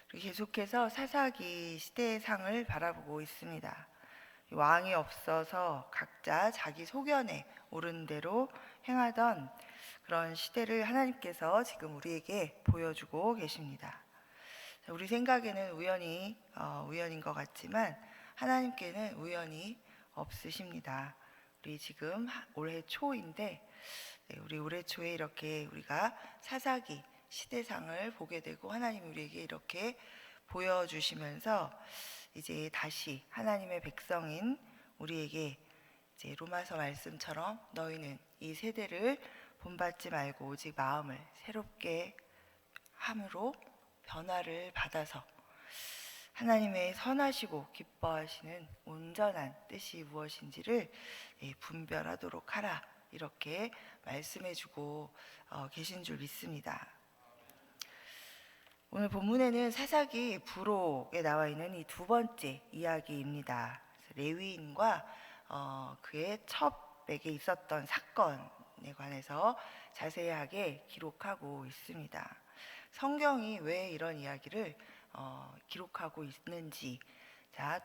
그리고 계속해서 사사기 시대의 상을 바라보고 있습니다. 왕이 없어서 각자 자기 소견에 오른 대로 행하던 그런 시대를 하나님께서 지금 우리에게 보여주고 계십니다. 우리 생각에는 우연인 것 같지만 하나님께는 우연이 없으십니다. 우리 지금 올해 초인데 우리 올해 초에 이렇게 우리가 사사기 시대상을 보게 되고 하나님이 우리에게 이렇게 보여주시면서 이제 다시 하나님의 백성인 우리에게 이제 로마서 말씀처럼 너희는 이 세대를 본받지 말고 오직 마음을 새롭게 함으로 변화를 받아서 하나님의 선하시고 기뻐하시는 온전한 뜻이 무엇인지를 분별하도록 하라, 이렇게 말씀해주고 계신 줄 믿습니다. 오늘 본문에는 사사기 부록에 나와 있는 이 두 번째 이야기입니다. 레위인과 그의 첩에게 있었던 사건에 관해서 자세하게 기록하고 있습니다. 성경이 왜 이런 이야기를 기록하고 있는지,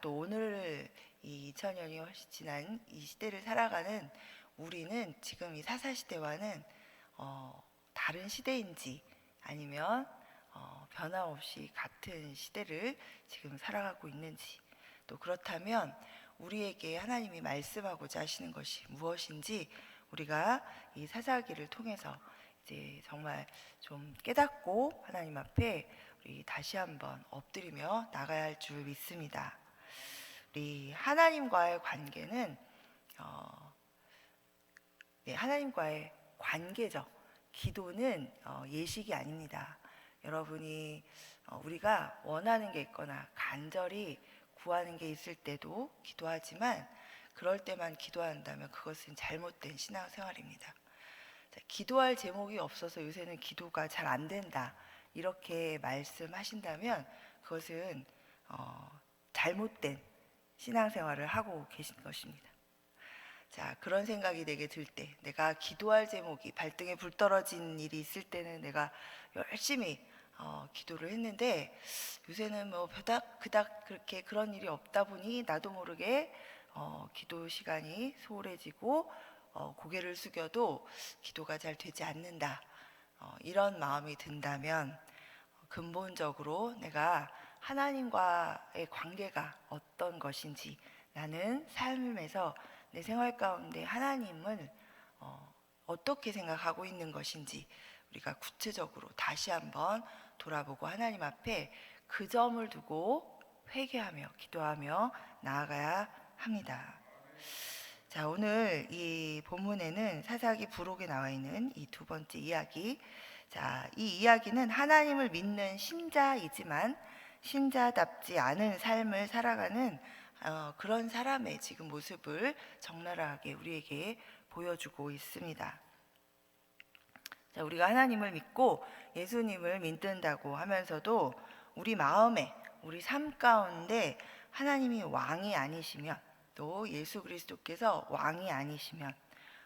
또 오늘 이 2000년이 훨씬 지난 이 시대를 살아가는 우리는 지금 이 사사시대와는 다른 시대인지 아니면 변함없이 같은 시대를 지금 살아가고 있는지, 또 그렇다면 우리에게 하나님이 말씀하고자 하시는 것이 무엇인지 우리가 이 사사기를 통해서 이제 정말 좀 깨닫고 하나님 앞에 우리 다시 한번 엎드리며 나가야 할 줄 믿습니다. 우리 하나님과의 관계는 하나님과의 관계죠. 기도는 예식이 아닙니다. 여러분이 우리가 원하는 게 있거나 간절히 구하는 게 있을 때도 기도하지만 그럴 때만 기도한다면 그것은 잘못된 신앙생활입니다. 기도할 제목이 없어서 요새는 기도가 잘 안 된다, 이렇게 말씀하신다면 그것은 잘못된 신앙생활을 하고 계신 것입니다. 그런 생각이 내게 들 때, 내가 기도할 제목이 발등에 불 떨어진 일이 있을 때는 내가 열심히 기도를 했는데 요새는 그닥 그렇게 그런 일이 없다 보니 나도 모르게 기도 시간이 소홀해지고 고개를 숙여도 기도가 잘 되지 않는다, 이런 마음이 든다면 근본적으로 내가 하나님과의 관계가 어떤 것인지, 나는 삶에서 내 생활 가운데 하나님을 어떻게 생각하고 있는 것인지 우리가 구체적으로 다시 한번 돌아보고 하나님 앞에 그 점을 두고 회개하며 기도하며 나아가야 합니다. 오늘 이 본문에는 사사기 부록에 나와 있는 이 두 번째 이야기, 이 이야기는 하나님을 믿는 신자이지만 신자답지 않은 삶을 살아가는 그런 사람의 지금 모습을 적나라하게 우리에게 보여주고 있습니다. 우리가 하나님을 믿고 예수님을 믿는다고 하면서도 우리 마음에, 우리 삶 가운데 하나님이 왕이 아니시면, 또 예수 그리스도께서 왕이 아니시면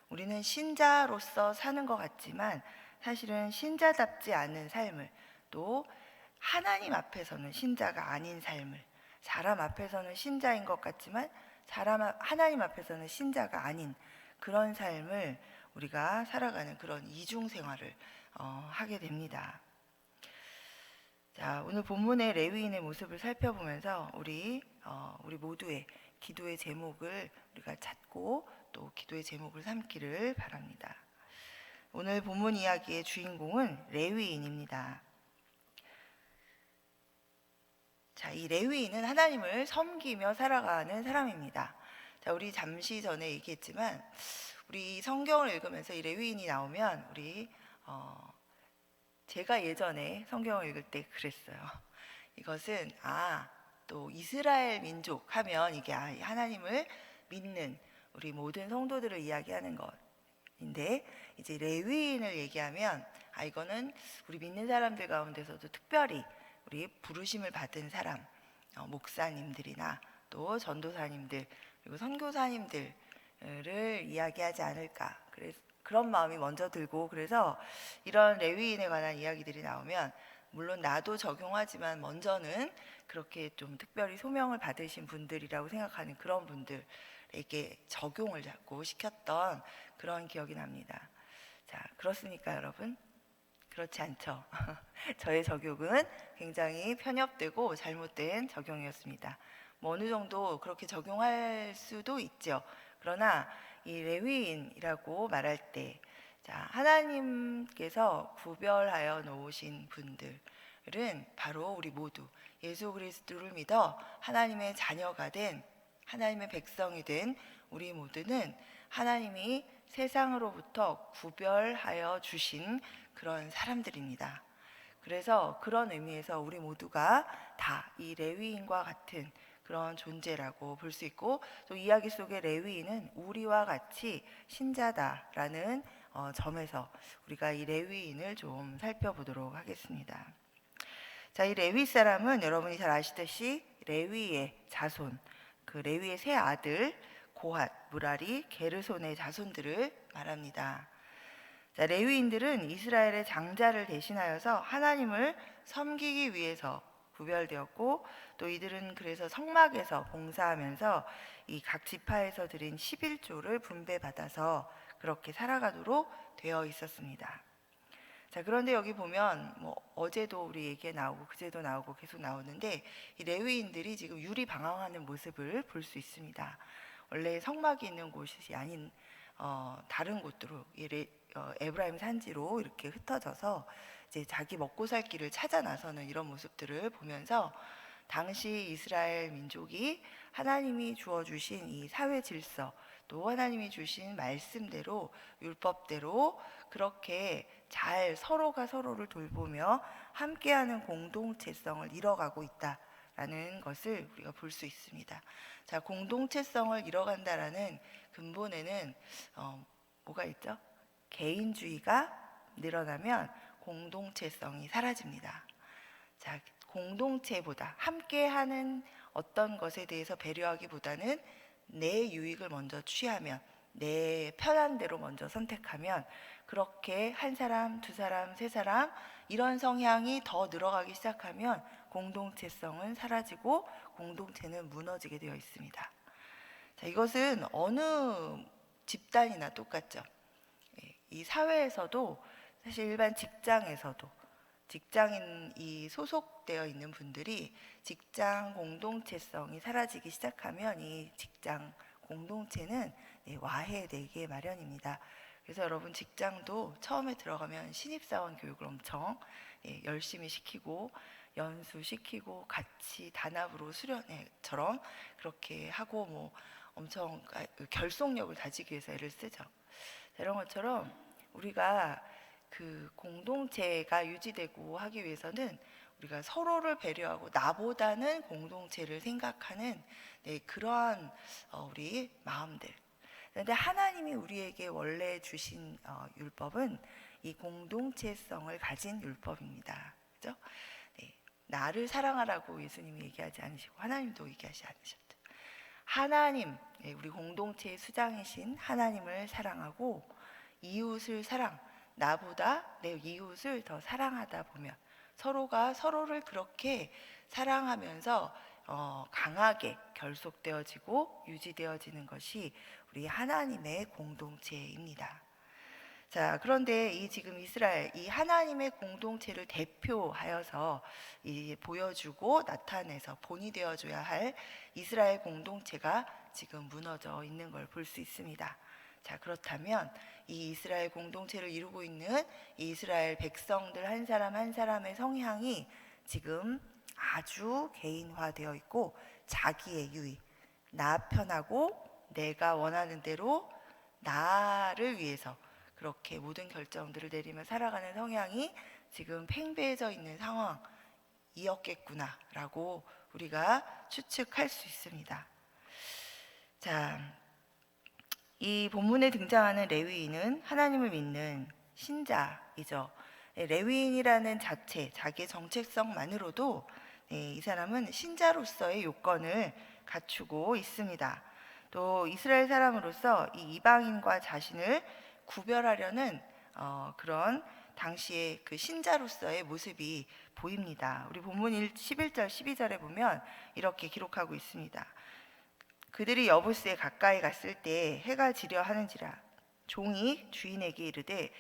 우리는 신자로서 사는 것 같지만 사실은 신자답지 않은 삶을, 또 하나님 앞에서는 신자가 아닌 삶을, 사람 앞에서는 신자인 것 같지만 하나님 앞에서는 신자가 아닌 그런 삶을 우리가 살아가는 그런 이중 생활을 하게 됩니다. 오늘 본문의 레위인의 모습을 살펴보면서 우리 모두의 기도의 제목을 우리가 찾고 또 기도의 제목을 삼기를 바랍니다. 오늘 본문 이야기의 주인공은 레위인입니다. 이 레위인은 하나님을 섬기며 살아가는 사람입니다. 우리 잠시 전에 얘기했지만 우리 성경을 읽으면서 이 레위인이 나오면 제가 예전에 성경을 읽을 때 그랬어요. 이것은 또 이스라엘 민족 하면 이게 하나님을 믿는 우리 모든 성도들을 이야기하는 것인데, 이제 레위인을 얘기하면 이거는 우리 믿는 사람들 가운데서도 특별히 우리 부르심을 받은 사람, 목사님들이나 또 전도사님들 그리고 선교사님들을 이야기하지 않을까, 그런 마음이 먼저 들고, 그래서 이런 레위인에 관한 이야기들이 나오면 물론 나도 적용하지만 먼저는 그렇게 좀 특별히 소명을 받으신 분들이라고 생각하는 그런 분들에게 적용을 자꾸 시켰던 그런 기억이 납니다. 자, 그렇습니까, 여러분? 그렇지 않죠. 저의 적용은 굉장히 편협되고 잘못된 적용이었습니다. 뭐 어느 정도 그렇게 적용할 수도 있죠. 그러나 이 레위인이라고 말할 때, 자, 하나님께서 구별하여 놓으신 분들은 바로 우리 모두 예수 그리스도를 믿어 하나님의 자녀가 된, 하나님의 백성이 된 우리 모두는 하나님이 세상으로부터 구별하여 주신 그런 사람들입니다. 그래서 그런 의미에서 우리 모두가 다 이 레위인과 같은 그런 존재라고 볼 수 있고, 또 이야기 속의 레위인은 우리와 같이 신자다라는 점에서 우리가 이 레위인을 좀 살펴보도록 하겠습니다. 자, 이 레위 사람은 여러분이 잘 아시듯이 레위의 자손, 그 레위의 세 아들 고핫, 무라리, 게르손의 자손들을 말합니다. 자, 레위인들은 이스라엘의 장자를 대신하여서 하나님을 섬기기 위해서 구별되었고, 또 이들은 그래서 성막에서 봉사하면서 이 각 지파에서 드린 11조를 분배받아서 그렇게 살아가도록 되어 있었습니다. 자, 그런데 여기 보면 뭐 어제도 우리 얘기에 나오고 그제도 나오고 계속 나오는데, 이 레위인들이 지금 유리방황하는 모습을 볼 수 있습니다. 원래 성막이 있는 곳이 아닌 다른 곳으로 에브라임 산지로 이렇게 흩어져서 이제 자기 먹고 살 길을 찾아 나서는 이런 모습들을 보면서, 당시 이스라엘 민족이 하나님이 주어 주신 이 사회 질서, 또 하나님이 주신 말씀대로 율법대로 그렇게 잘 서로가 서로를 돌보며 함께하는 공동체성을 이뤄가고 있다라는 것을 우리가 볼 수 있습니다. 자, 공동체성을 이뤄간다라는 근본에는 뭐가 있죠? 개인주의가 늘어나면 공동체성이 사라집니다. 자, 공동체보다 함께하는 어떤 것에 대해서 배려하기보다는 내 유익을 먼저 취하면, 내 편한 대로 먼저 선택하면, 그렇게 한 사람, 두 사람, 세 사람 이런 성향이 더 늘어가기 시작하면 공동체성은 사라지고 공동체는 무너지게 되어 있습니다. 자, 이것은 어느 집단이나 똑같죠. 이 사회에서도, 사실 일반 직장에서도 직장인이 소속되어 있는 분들이 직장 공동체성이 사라지기 시작하면 이 직장 공동체는 와해되기 마련입니다. 그래서 여러분, 직장도 처음에 들어가면 신입사원 교육을 엄청 열심히 시키고 연수시키고 같이 단합으로 수련회처럼 그렇게 하고 뭐 엄청 결속력을 다지기 위해서 애를 쓰죠. 이런 것처럼 우리가 그 공동체가 유지되고 하기 위해서는 우리가 서로를 배려하고 나보다는 공동체를 생각하는 그러한 우리 마음들. 그런데 하나님이 우리에게 원래 주신 율법은 이 공동체성을 가진 율법입니다. 그죠? 네. 나를 사랑하라고 예수님이 얘기하지 않으시고 하나님도 얘기하지 않으셨죠. 하나님, 우리 공동체의 수장이신 하나님을 사랑하고 이웃을 나보다 내 이웃을 더 사랑하다 보면 서로가 서로를 그렇게 사랑하면서 강하게 결속되어지고 유지되어지는 것이 우리 하나님의 공동체입니다. 자, 그런데 지금 이스라엘, 이 하나님의 공동체를 대표하여서 보여주고 나타내서 본이 되어줘야 할 이스라엘 공동체가 지금 무너져 있는 걸 볼 수 있습니다. 자, 그렇다면 이 이스라엘 공동체를 이루고 있는 이 이스라엘 백성들 한 사람 한 사람의 성향이 지금 아주 개인화되어 있고, 자기의 유익, 나 편하고 내가 원하는 대로 나를 위해서 그렇게 모든 결정들을 내리며 살아가는 성향이 지금 팽배해져 있는 상황이었겠구나라고 우리가 추측할 수 있습니다. 자, 이 본문에 등장하는 레위인은 하나님을 믿는 신자이죠. 레위인이라는 자체, 자기의 정체성만으로도 이 사람은 신자로서의 요건을 갖추고 있습니다. 또 이스라엘 사람으로서 이 이방인과 자신을 구별하려는 그런 당시에 그 신자로서의 모습이 보입니다. 우리 본문 11절 12절에 보면 이렇게 기록하고 있습니다. 그들이 여부스에 가까이 갔을 때 해가 지려 하는지라 종이 주인에게 이르되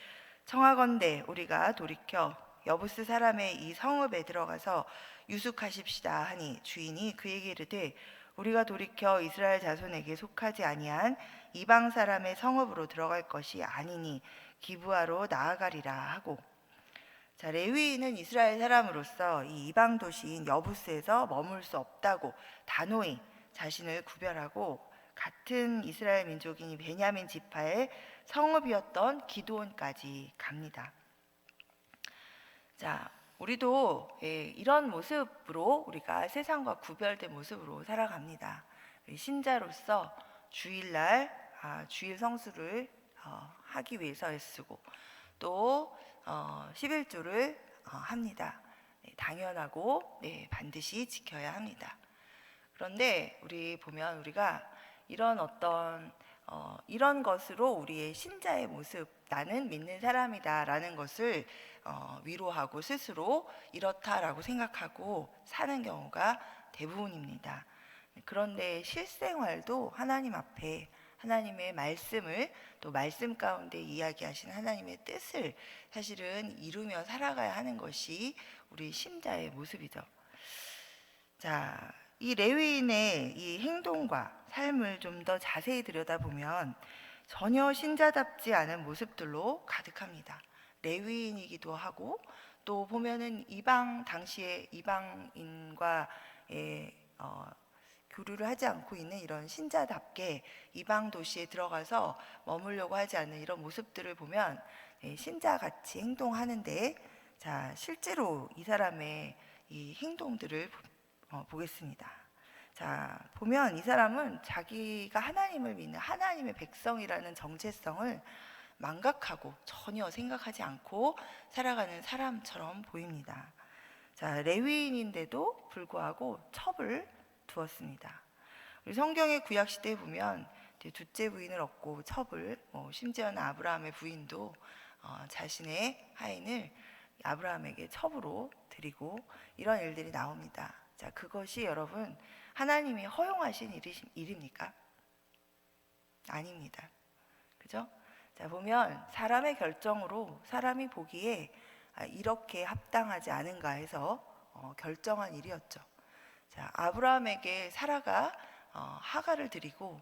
청하건대 우리가 돌이켜 여부스 사람의 이 성읍에 들어가서 유숙하십시다 하니 주인이 그에게 이르되 우리가 돌이켜 이스라엘 자손에게 속하지 아니한 이방 사람의 성읍으로 들어갈 것이 아니니 기브아로 나아가리라 하고. 자, 레위인은 이스라엘 사람으로서 이 이방 도시인 여부스에서 머물 수 없다고 단호히 자신을 구별하고 같은 이스라엘 민족인 베냐민 지파의 성읍이었던 기드온까지 갑니다. 자, 우리도 이런 모습으로 우리가 세상과 구별된 모습으로 살아갑니다. 신자로서 주일날 주일 성수를 하기 위해서 애쓰고 또 11조를 합니다. 당연하고 반드시 지켜야 합니다. 그런데 우리 보면 우리가 이런 이런 것으로 우리의 신자의 모습, 나는 믿는 사람이다라는 것을 위로하고 스스로 이렇다라고 생각하고 사는 경우가 대부분입니다. 그런데 실생활도 하나님 앞에 하나님의 말씀을 또 말씀 가운데 이야기하신 하나님의 뜻을 사실은 이루며 살아가야 하는 것이 우리 신자의 모습이죠. 자, 이 레위인의 이 행동과 삶을 좀 더 자세히 들여다보면 전혀 신자답지 않은 모습들로 가득합니다. 레위인이기도 하고 또 보면은 당시에 이방인과 교류를 하지 않고 있는 이런 신자답게 이방 도시에 들어가서 머물려고 하지 않는 이런 모습들을 보면 신자같이 행동하는데, 자, 실제로 이 사람의 이 행동들을 보겠습니다. 자, 보면 이 사람은 자기가 하나님을 믿는 하나님의 백성이라는 정체성을 망각하고 전혀 생각하지 않고 살아가는 사람처럼 보입니다. 자, 레위인인데도 불구하고 첩을 두었습니다. 우리 성경의 구약 시대에 보면 둘째 부인을 얻고 첩을, 심지어는 아브라함의 부인도 자신의 하인을 아브라함에게 첩으로 드리고 이런 일들이 나옵니다. 자, 그것이 여러분 하나님이 허용하신 일입니까? 아닙니다. 그죠? 자, 보면 사람의 결정으로 사람이 보기에 이렇게 합당하지 않은가 해서 결정한 일이었죠. 자, 아브라함에게 사라가 하가를 드리고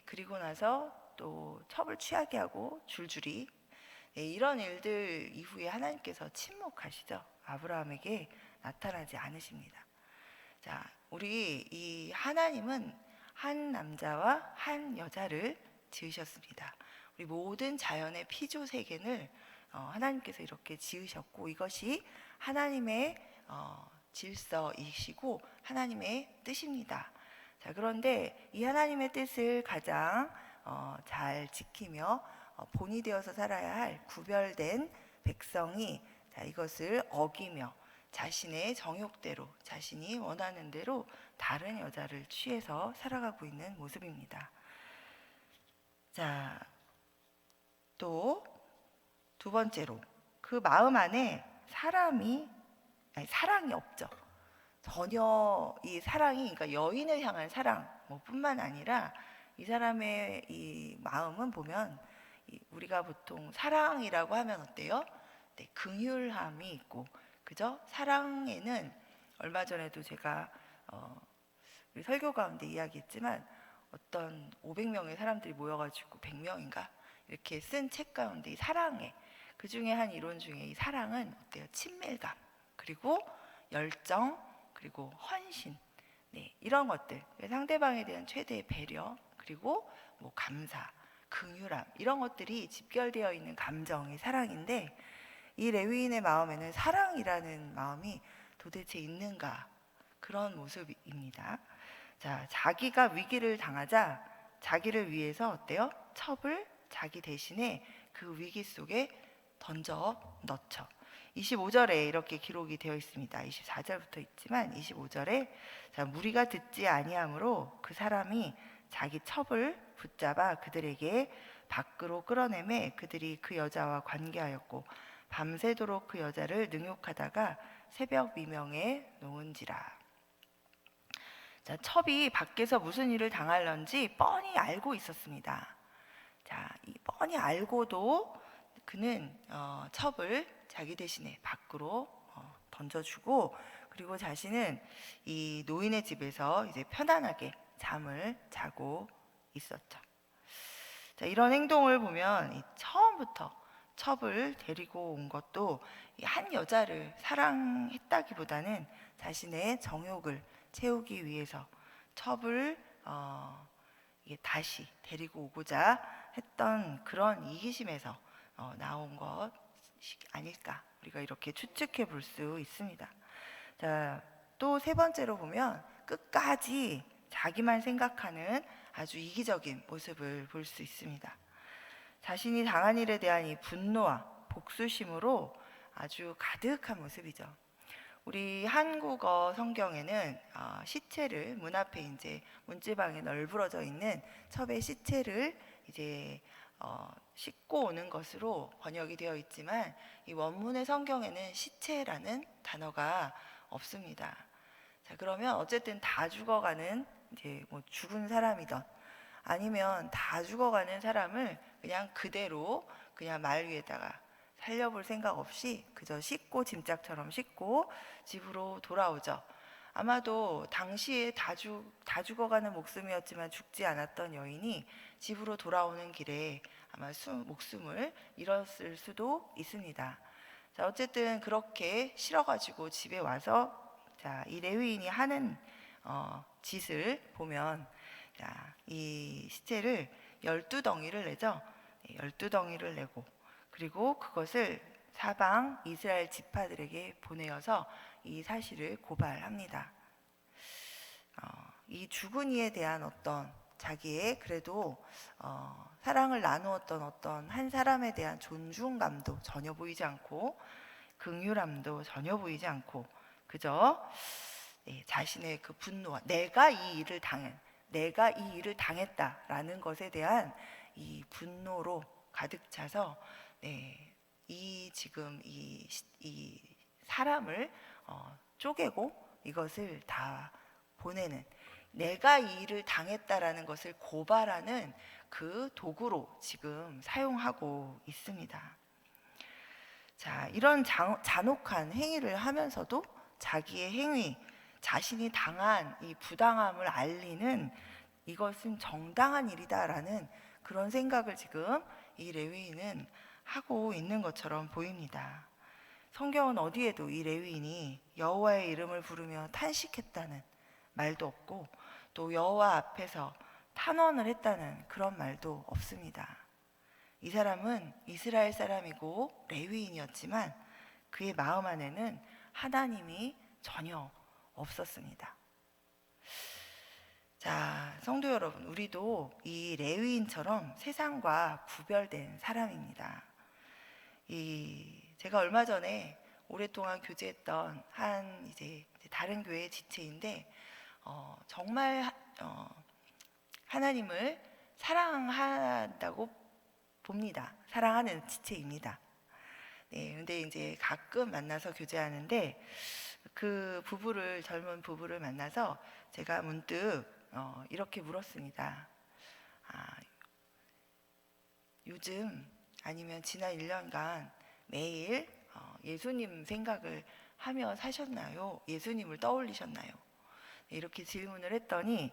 그리고 나서 또 첩을 취하게 하고 줄줄이 이런 일들 이후에 하나님께서 침묵하시죠. 아브라함에게 나타나지 않으십니다. 자, 우리 이 하나님은 한 남자와 한 여자를 지으셨습니다. 우리 모든 자연의 피조 세계를 하나님께서 이렇게 지으셨고 이것이 하나님의 질서이시고 하나님의 뜻입니다. 자, 그런데 이 하나님의 뜻을 가장 잘 지키며 본이 되어서 살아야 할 구별된 백성이 이것을 어기며 자신의 정욕대로 자신이 원하는 대로 다른 여자를 취해서 살아가고 있는 모습입니다. 자, 또 두 번째로 그 마음 안에 사랑이 없죠. 전혀 이 사랑이, 그러니까 여인을 향한 사랑 뿐만 아니라 이 사람의 이 마음은 보면 우리가 보통 사랑이라고 하면 어때요? 네, 긍휼함이 있고, 그죠? 사랑에는 얼마 전에도 제가 우리 설교 가운데 이야기했지만 어떤 500명의 사람들이 모여가지고 100명인가 이렇게 쓴 책 가운데 이 사랑에 그 중에 한 이론 중에 이 사랑은 어때요? 친밀감, 그리고 열정, 그리고 헌신, 이런 것들, 상대방에 대한 최대의 배려, 그리고 감사, 긍휼함, 이런 것들이 집결되어 있는 감정이 사랑인데 이 레위인의 마음에는 사랑이라는 마음이 도대체 있는가, 그런 모습입니다. 자, 자기가 위기를 당하자 자기를 위해서 어때요? 첩을 자기 대신에 그 위기 속에 던져 넣죠. 25절에 이렇게 기록이 되어 있습니다. 24절부터 있지만 25절에 자, 무리가 듣지 아니하므로 그 사람이 자기 첩을 붙잡아 그들에게 밖으로 끌어내매 그들이 그 여자와 관계하였고 밤새도록 그 여자를 능욕하다가 새벽 미명에 놓은지라. 자, 첩이 밖에서 무슨 일을 당할런지 뻔히 알고 있었습니다. 자, 이 뻔히 알고도 그는 첩을 자기 대신에 밖으로 던져주고, 그리고 자신은 이 노인의 집에서 이제 편안하게 잠을 자고 있었죠. 자, 이런 행동을 보면 처음부터 첩을 데리고 온 것도 한 여자를 사랑했다기보다는 자신의 정욕을 채우기 위해서 첩을 이게 다시 데리고 오고자 했던 그런 이기심에서 나온 것 아닐까, 우리가 이렇게 추측해 볼 수 있습니다. 자, 또 세 번째로 보면 끝까지 자기만 생각하는 아주 이기적인 모습을 볼 수 있습니다. 자신이 당한 일에 대한 이 분노와 복수심으로 아주 가득한 모습이죠. 우리 한국어 성경에는 시체를 문 앞에 이제 문지방에 널브러져 있는 첩의 시체를 이제 싣고 오는 것으로 번역이 되어 있지만, 이 원문의 성경에는 시체라는 단어가 없습니다. 자, 그러면 어쨌든 다 죽어가는 이제 뭐 죽은 사람이든 아니면 다 죽어가는 사람을 그냥 그대로 그냥 말 위에다가 살려볼 생각 없이 그저 싣고, 짐짝처럼 싣고 집으로 돌아오죠. 아마도 당시에 다 죽어가는 목숨이었지만 죽지 않았던 여인이 집으로 돌아오는 길에 아마 목숨을 잃었을 수도 있습니다. 자, 어쨌든 그렇게 실어가지고 집에 와서, 자, 이 레위인이 하는 짓을 보면, 자, 이 시체를 12덩이를 내죠. 12덩이를 내고, 그리고 그것을 사방 이스라엘 지파들에게 보내어서 이 사실을 고발합니다. 이 죽은 이에 대한 어떤 자기의 그래도 사랑을 나누었던 어떤 한 사람에 대한 존중감도 전혀 보이지 않고, 긍휼함도 전혀 보이지 않고, 그저 자신의 그 분노와 내가 이 일을 당했다라는 것에 대한 이 분노로 가득 차서, 지금 이 사람을 쪼개고 이것을 다 보내는, 내가 이 일을 당했다라는 것을 고발하는 그 도구로 지금 사용하고 있습니다. 자, 이런 잔혹한 행위를 하면서도 자기의 행위, 자신이 당한 이 부당함을 알리는, 이것은 정당한 일이다라는 그런 생각을 지금 이 레위인은 하고 있는 것처럼 보입니다. 성경은 어디에도 이 레위인이 여호와의 이름을 부르며 탄식했다는 말도 없고, 또 여호와 앞에서 탄원을 했다는 그런 말도 없습니다. 이 사람은 이스라엘 사람이고 레위인이었지만 그의 마음 안에는 하나님이 전혀 없었습니다. 자, 성도 여러분, 우리도 이 레위인처럼 세상과 구별된 사람입니다. 제가 얼마 전에 오랫동안 교제했던 한 이제 다른 교회의 지체인데, 정말 하나님을 사랑한다고 봅니다. 사랑하는 지체입니다. 근데 이제 가끔 만나서 교제하는데, 그 젊은 부부를 만나서 제가 문득 이렇게 물었습니다. 요즘 아니면 지난 1년간 매일 예수님 생각을 하며 사셨나요? 예수님을 떠올리셨나요? 이렇게 질문을 했더니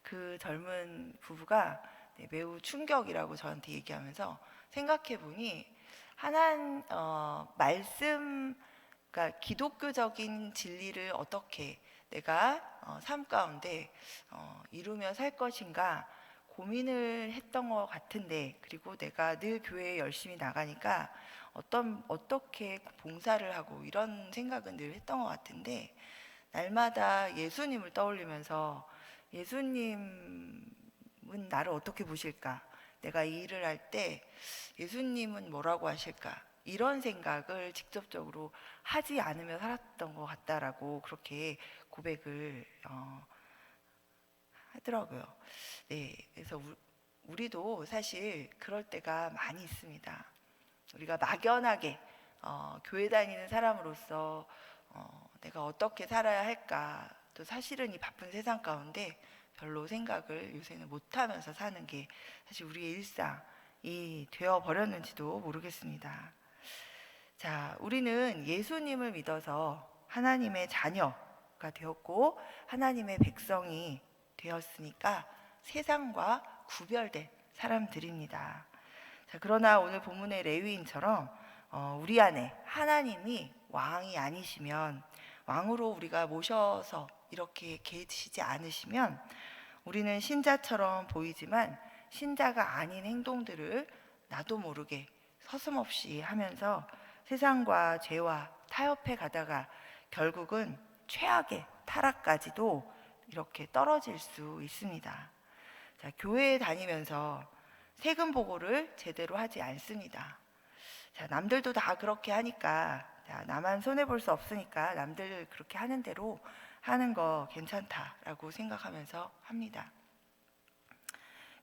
그 젊은 부부가 매우 충격이라고 저한테 얘기하면서, 생각해 보니 말씀, 그러니까 기독교적인 진리를 어떻게 내가 삶 가운데 이루며 살 것인가 고민을 했던 것 같은데, 그리고 내가 늘 교회에 열심히 나가니까 어떻게 봉사를 하고 이런 생각은 늘 했던 것 같은데, 날마다 예수님을 떠올리면서 예수님은 나를 어떻게 보실까? 내가 이 일을 할 때 예수님은 뭐라고 하실까? 이런 생각을 직접적으로 하지 않으며 살았던 것 같다라고 그렇게 고백을 하더라고요. 그래서 우리도 사실 그럴 때가 많이 있습니다. 우리가 막연하게 교회 다니는 사람으로서 내가 어떻게 살아야 할까, 또 사실은 이 바쁜 세상 가운데 별로 생각을 요새는 못하면서 사는 게 사실 우리의 일상이 되어버렸는지도 모르겠습니다. 자, 우리는 예수님을 믿어서 하나님의 자녀가 되었고 하나님의 백성이 되었으니까 세상과 구별된 사람들입니다. 자, 그러나 오늘 본문의 레위인처럼 우리 안에 하나님이 왕이 아니시면, 왕으로 우리가 모셔서 이렇게 계시지 않으시면 우리는 신자처럼 보이지만 신자가 아닌 행동들을 나도 모르게 서슴없이 하면서 세상과 죄와 타협해 가다가 결국은 최악의 타락까지도 이렇게 떨어질 수 있습니다. 자, 교회에 다니면서 세금 보고를 제대로 하지 않습니다. 자, 남들도 다 그렇게 하니까, 자, 나만 손해볼 수 없으니까 남들 그렇게 하는 대로 하는 거 괜찮다라고 생각하면서 합니다.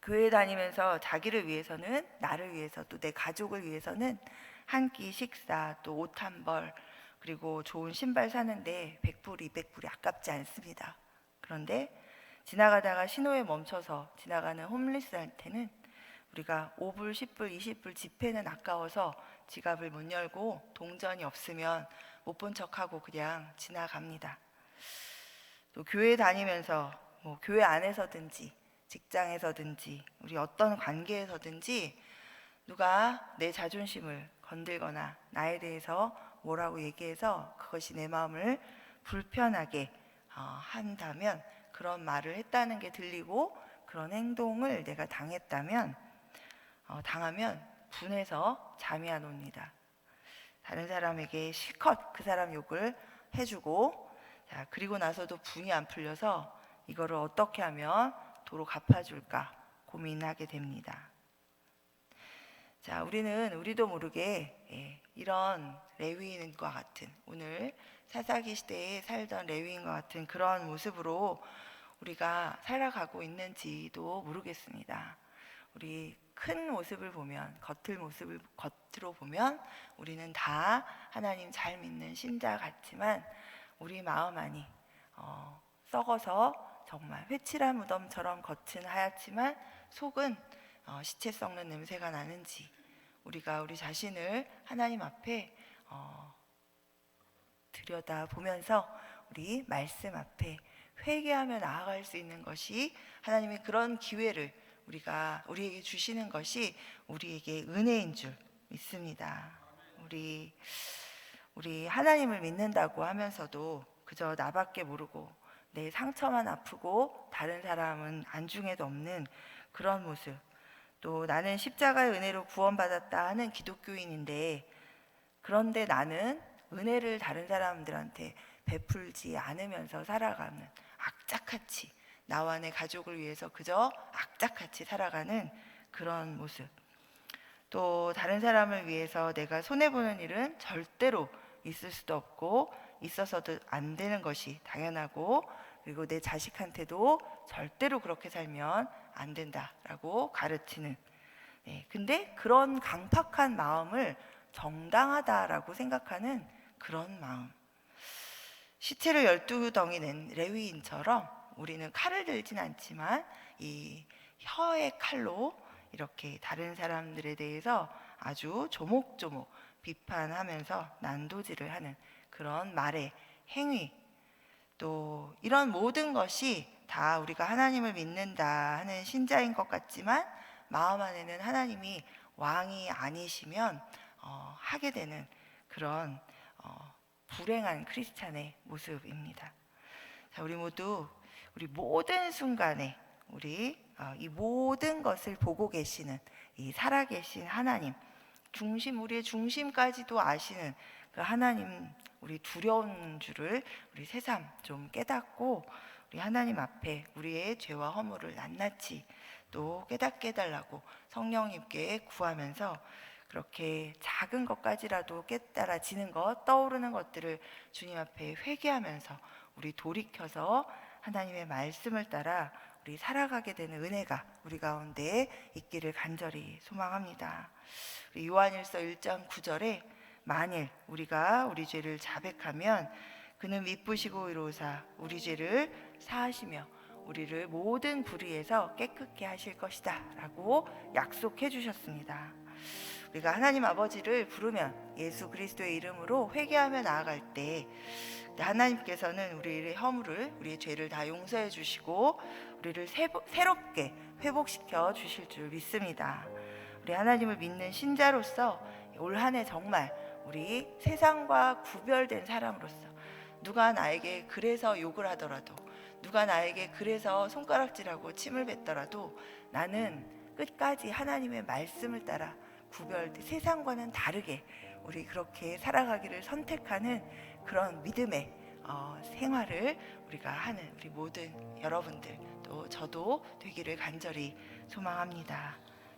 교회 다니면서 자기를 위해서는, 나를 위해서, 또 내 가족을 위해서는 한 끼 식사, 또 옷 한 벌, 그리고 좋은 신발 사는데 100불, 200불이 아깝지 않습니다. 그런데 지나가다가 신호에 멈춰서 지나가는 홈리스한테는 우리가 5불, 10불, 20불 지폐는 아까워서 지갑을 못 열고 동전이 없으면 못 본 척하고 그냥 지나갑니다. 또 교회 다니면서 교회 안에서든지 직장에서든지 우리 어떤 관계에서든지 누가 내 자존심을 건들거나 나에 대해서 뭐라고 얘기해서 그것이 내 마음을 불편하게 한다면, 그런 말을 했다는 게 들리고 그런 행동을 내가 당하면 분해서 잠이 안 옵니다. 다른 사람에게 실컷 그 사람 욕을 해주고, 자, 그리고 나서도 분이 안 풀려서 이거를 어떻게 하면 도로 갚아줄까 고민하게 됩니다. 자, 우리도 모르게 이런 레위인과 같은, 오늘 사사기 시대에 살던 레위인과 같은 그런 모습으로 우리가 살아가고 있는지도 모르겠습니다. 우리 큰 모습을 보면, 겉으로 보면 우리는 다 하나님 잘 믿는 신자 같지만 우리 마음 안이 썩어서 정말 회칠한 무덤처럼 겉은 하얗지만 속은 시체 썩는 냄새가 나는지, 우리가 우리 자신을 하나님 앞에 들여다보면서 우리 말씀 앞에 회개하며 나아갈 수 있는 것이, 하나님이 그런 기회를 우리에게 주시는 것이 우리에게 은혜인 줄 믿습니다. 우리 하나님을 믿는다고 하면서도 그저 나밖에 모르고 내 상처만 아프고 다른 사람은 안중에도 없는 그런 모습, 또 나는 십자가의 은혜로 구원받았다 하는 기독교인인데, 그런데 나는 은혜를 다른 사람들한테 베풀지 않으면서 살아가는, 악착같이 나와 내 가족을 위해서 그저 악착같이 살아가는 그런 모습, 또 다른 사람을 위해서 내가 손해보는 일은 절대로 있을 수도 없고 있어서도 안 되는 것이 당연하고, 그리고 내 자식한테도 절대로 그렇게 살면 안 된다라고 가르치는, 근데 그런 강팍한 마음을 정당하다라고 생각하는 그런 마음, 시체를 12덩이 낸 레위인처럼 우리는 칼을 들진 않지만 이 혀의 칼로 이렇게 다른 사람들에 대해서 아주 조목조목 비판하면서 난도질을 하는 그런 말의 행위, 또 이런 모든 것이 다 우리가 하나님을 믿는다 하는 신자인 것 같지만 마음 안에는 하나님이 왕이 아니시면 하게 되는 그런 불행한 크리스찬의 모습입니다. 자, 우리 모두 우리 모든 순간에 이 모든 것을 보고 계시는 이 살아계신 하나님, 우리의 중심까지도 아시는 그 하나님, 우리 두려운 줄을 우리 새삼 좀 깨닫고 우리 하나님 앞에 우리의 죄와 허물을 낱낱이 또 깨닫게 해달라고 성령님께 구하면서, 그렇게 작은 것까지라도 깨달아지는 것, 떠오르는 것들을 주님 앞에 회개하면서 우리 돌이켜서 하나님의 말씀을 따라 우리 살아가게 되는 은혜가 우리 가운데 있기를 간절히 소망합니다. 우리 요한일서 1장 9절에 만일 우리가 우리 죄를 자백하면 그는 미쁘시고 의로우사 우리 죄를 사하시며 우리를 모든 불의에서 깨끗게 하실 것이다 라고 약속해 주셨습니다. 우리가 하나님 아버지를 부르면 예수 그리스도의 이름으로 회개하며 나아갈 때 하나님께서는 우리의 허물을, 우리의 죄를 다 용서해 주시고 우리를 새롭게 회복시켜 주실 줄 믿습니다. 우리 하나님을 믿는 신자로서 올 한 해 정말 우리 세상과 구별된 사람으로서 누가 나에게 그래서 욕을 하더라도, 누가 나에게 그래서 손가락질하고 침을 뱉더라도 나는 끝까지 하나님의 말씀을 따라 세상과는 다르게 우리 그렇게 살아가기를 선택하는 그런 믿음의 생활을 우리가 하는 우리 모든 여러분들, 또 저도 되기를 간절히 소망합니다.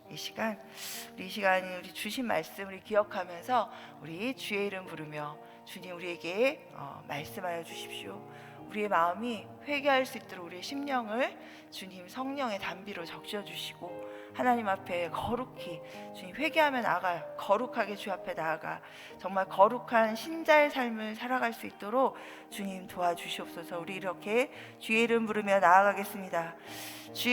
이 시간이 우리 주신 말씀을 기억하면서 우리 주의 이름 부르며 주님 우리에게 말씀하여 주십시오. 우리의 마음이 회개할 수 있도록 우리의 심령을 주님 성령의 담비로 적셔주시고 하나님 앞에 거룩히 주님 회개하며 나아가 거룩하게 주 앞에 나아가 정말 거룩한 신자의 삶을 살아갈 수 있도록 주님 도와주시옵소서. 우리 이렇게 주의 이름 부르며 나아가겠습니다. 주의